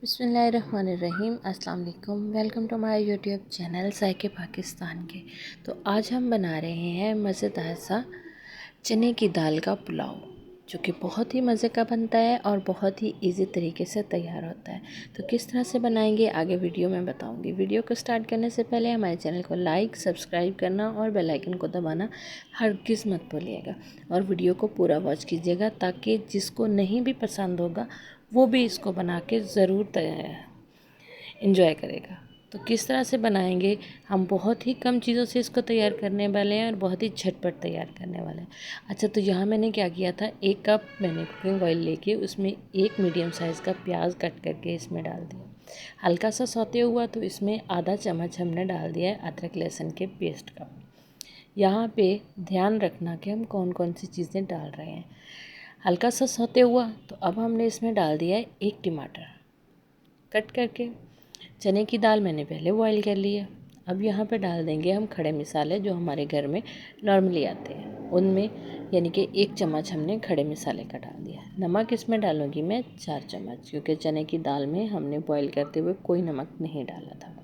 बिस्मिल्लाहिर्रहमानिर्रहीम। अस्सलाम वालेकुम। Welcome to my YouTube channel ज़ायके पाकिस्तान के। तो आज हम बना रहे हैं मज़ेदार सा चने की दाल का पुलाव, जो कि बहुत ही मज़े का बनता है और बहुत ही इजी तरीके से तैयार होता है। तो किस तरह से बनाएंगे आगे वीडियो में बताऊंगी। वीडियो को स्टार्ट करने से पहले हमारे चैनल को लाइक, सब्सक्राइब करना और बेल आइकन को दबाना हरगिज़ मत भूलिएगा। और वीडियो को पूरा वॉच कीजिएगा ताकि जिसको नहीं भी पसंद होगा वो भी इसको बना के ज़रूर इंजॉय करेगा। तो किस तरह से बनाएंगे, हम बहुत ही कम चीज़ों से इसको तैयार करने वाले हैं और बहुत ही झटपट तैयार करने वाले हैं। अच्छा, तो यहाँ मैंने क्या किया था, 1 कप मैंने कुकिंग ऑयल लेके उसमें 1 मीडियम साइज़ का प्याज कट करके इसमें डाल दिया। हल्का सा सौते हुआ तो इसमें आधा चम्मच हमने डाल दिया है अदरक लहसुन के पेस्ट का। यहाँ पे ध्यान रखना कि हम कौन कौन सी चीज़ें डाल रहे हैं। हल्का सा सौते हुआ तो अब हमने इसमें डाल दिया है 1 टमाटर कट करके। चने की दाल मैंने पहले बॉईल कर ली है। अब यहाँ पे डाल देंगे हम खड़े मसाले जो हमारे घर में नॉर्मली आते हैं, उनमें यानी कि 1 चम्मच हमने खड़े मसाले का डाल दिया। नमक इसमें डालूँगी मैं 4 चम्मच, क्योंकि चने की दाल में हमने बॉईल करते हुए कोई नमक नहीं डाला था।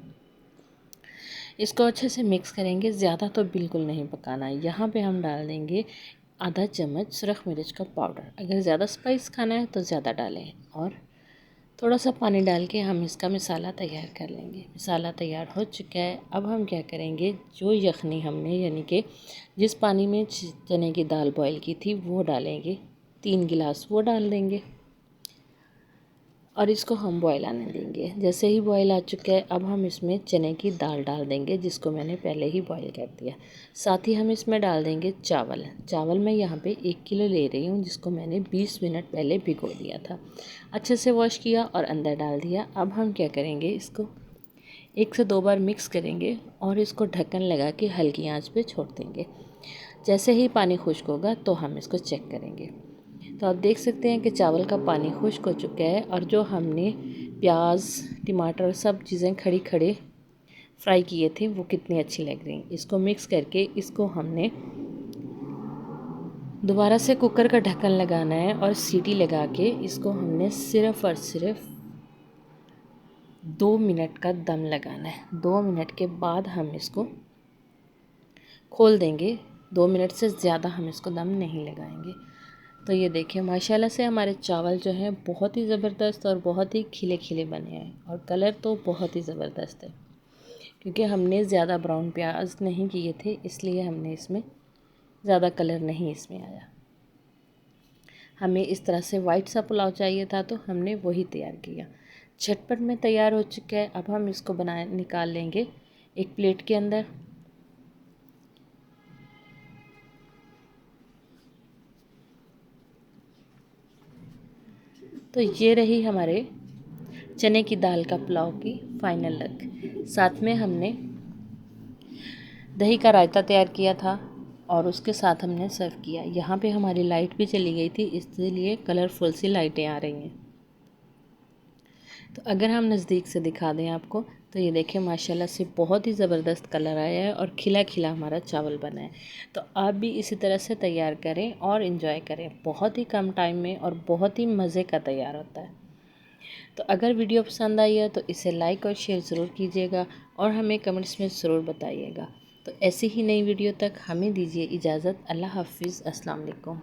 इसको अच्छे से मिक्स करेंगे, ज़्यादा तो बिल्कुल नहीं पकाना है। यहाँ पे हम डाल देंगे आधा चम्मच सुरख मिर्च का पाउडर। अगर ज़्यादा स्पाइस खाना है तो ज़्यादा डालें, और थोड़ा सा पानी डाल के हम इसका मसाला तैयार कर लेंगे। मसाला तैयार हो चुका है। अब हम क्या करेंगे, जो यखनी हमने यानी कि जिस पानी में चने की दाल बॉईल की थी वो डालेंगे, 3 गिलास वो डाल देंगे और इसको हम बॉईल आने देंगे। जैसे ही बॉईल आ चुका है अब हम इसमें चने की दाल डाल देंगे, जिसको मैंने पहले ही बॉईल कर दिया। साथ ही हम इसमें डाल देंगे चावल मैं यहाँ पे 1 किलो ले रही हूँ, जिसको मैंने 20 मिनट पहले भिगो दिया था। अच्छे से वॉश किया और अंदर डाल दिया। अब हम क्या करेंगे, इसको 1 से 2 बार मिक्स करेंगे और इसको ढक्कन लगा के हल्की आंच पे छोड़ देंगे। जैसे ही पानी खुश्क होगा तो हम इसको चेक करेंगे। तो आप देख सकते हैं कि चावल का पानी खुश्क हो चुका है और जो हमने प्याज, टमाटर सब चीज़ें खड़ी खड़े फ्राई किए थे वो कितनी अच्छी लग रही हैं। इसको मिक्स करके इसको हमने दोबारा से कुकर का ढक्कन लगाना है और सीटी लगा के इसको हमने सिर्फ़ और सिर्फ 2 मिनट का दम लगाना है। 2 मिनट के बाद हम इसको खोल देंगे। 2 मिनट से ज़्यादा हम इसको दम नहीं लगाएंगे। तो ये देखिए माशाल्लाह से हमारे चावल जो हैं बहुत ही ज़बरदस्त और बहुत ही खिले खिले बने हैं, और कलर तो बहुत ही ज़बरदस्त है, क्योंकि हमने ज़्यादा ब्राउन प्याज नहीं किए थे, इसलिए हमने इसमें ज़्यादा कलर नहीं इसमें आया। हमें इस तरह से वाइट सा पुलाव चाहिए था तो हमने वही तैयार किया। झटपट में तैयार हो चुका है। अब हम इसको निकाल लेंगे एक प्लेट के अंदर। तो ये रही हमारे चने की दाल का पुलाव की फाइनल लुक। साथ में हमने दही का रायता तैयार किया था और उसके साथ हमने सर्व किया। यहाँ पे हमारी लाइट भी चली गई थी, इसलिए कलरफुल सी लाइटें आ रही हैं। तो अगर हम नज़दीक से दिखा दें आपको, तो ये देखें माशाल्लाह से बहुत ही ज़बरदस्त कलर आया है और खिला खिला हमारा चावल बना है। तो आप भी इसी तरह से तैयार करें और इन्जॉय करें। बहुत ही कम टाइम में और बहुत ही मज़े का तैयार होता है। तो अगर वीडियो पसंद आई है तो इसे लाइक और शेयर ज़रूर कीजिएगा और हमें कमेंट्स में ज़रूर बताइएगा। तो ऐसी ही नई वीडियो तक हमें दीजिए इजाज़त। अल्लाह हाफ़िज़। अस्सलाम वालेकुम।